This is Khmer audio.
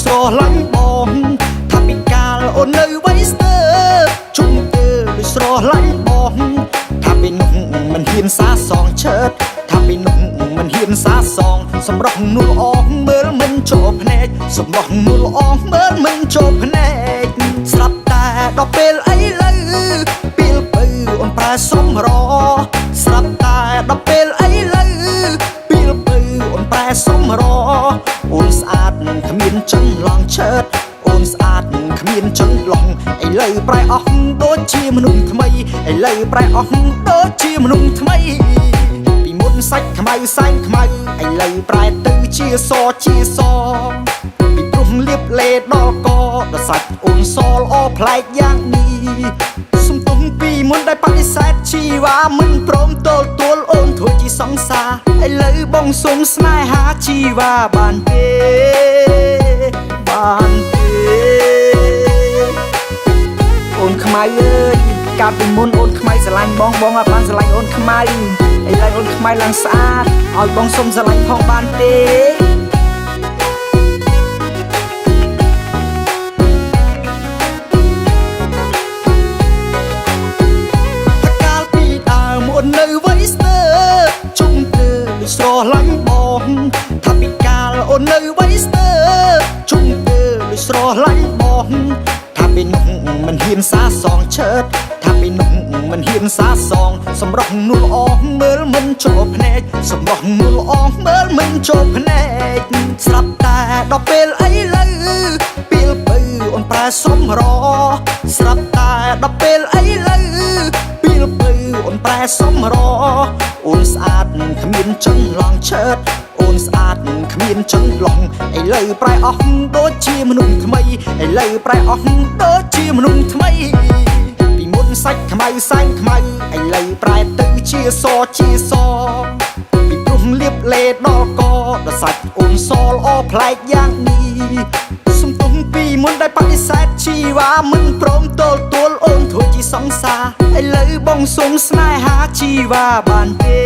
ស្រឡាញ់បងថាពីកាលអូននៅវ័យស្ទើជុំទៅដូចស្រឡាញ់បងថាពីនោះមិនហ៊ានសាសងឆើតថាពីនោះមិនហ៊ានសាសងសម្រស់នោះល្អមើលមិនចូលភ្នែកសម្រស់នោះល្អមើលមិនចូលភ្នែកស្រាប់តែដល់ពេលអីលើពេលបើអូនប្រែសម្រស្រាប់តែដល់ពេលអីលើពេលបើអូនប្រែសម្រអូនស្អាតគ្មានចឹងឡងឆើតអូនស្អាតគ្មានចឹងឡងឥឡូវប្រែអស់ដូចជាមនុស្សថ្មីឥឡូវប្រែអស់ដូចជាមនុស្សថ្មីពីមុនសាច់ខ្មៅសែងខ្មៅឥឡូវប្រែទៅជាសពីព្រោះលៀបលេដល់កដល់សាច់អូនសល្អប្លែកយ៉ាងនេះសំទុំពីមុនដែលបដិសេធជីវ៉ាមិនព្រមទល់ទួលអូនធ្វើជាសង្សារឥឡូវបងសុំស្នេហាជីវ៉ាបានទេអូនខ្មៅអើយកាលពីមុនអូនខ្មៅស្រឡាញ់បងបងអត់បានស្រឡាញ់អូនខ្មៅឥឡូវអូនខ្មៅឡើងស្អាតឲ្យបងសុំស្រឡាញ់ផងបានទេនៅវ័យស្ទើជុំទៅស្រឡាញ់បងថាពីកាលអូននៅវ័យស្ទើជុំទៅស្រឡាញ់បងថាពីនោះមិនហ៊ានសាសងឆើតថាពីនោះមិនហ៊ានសាសងសម្រស់នោះល្អមើលមិនចូលភ្នែកសម្រស់នោះល្អមើលមិនចូលភ្នែកស្រាប់តែដល់ពេលអីលើពេលបើអូនប្រែសម្រស្រាប់តែដល់ពេលអីលើពេលបើអូនប្រែសម្រអូនស្អាតគ្មានចឹងឡងឆើតអូនស្អាតគ្មានចឹងឡងឥឡូវប្រែអស់ដូចជាមនុស្សថ្មីឥឡូវប្រែអស់ដូចជាមនុស្សថ្មីពីមុនសាច់ខ្មៅសែងខ្មៅឥឡូវប្រែទៅជាសពីព្រោះលៀបលេដល់កដល់សាច់អូនសល្អប្លែកយ៉ាងនេះសំទុំពីមុនដែលបដិសេធជីវ៉ាមិនព្រមទល់ទួលអូនធ្វើជាសង្សារឥឡូវបងសុំស្នេហាជីវ៉ាបានទេ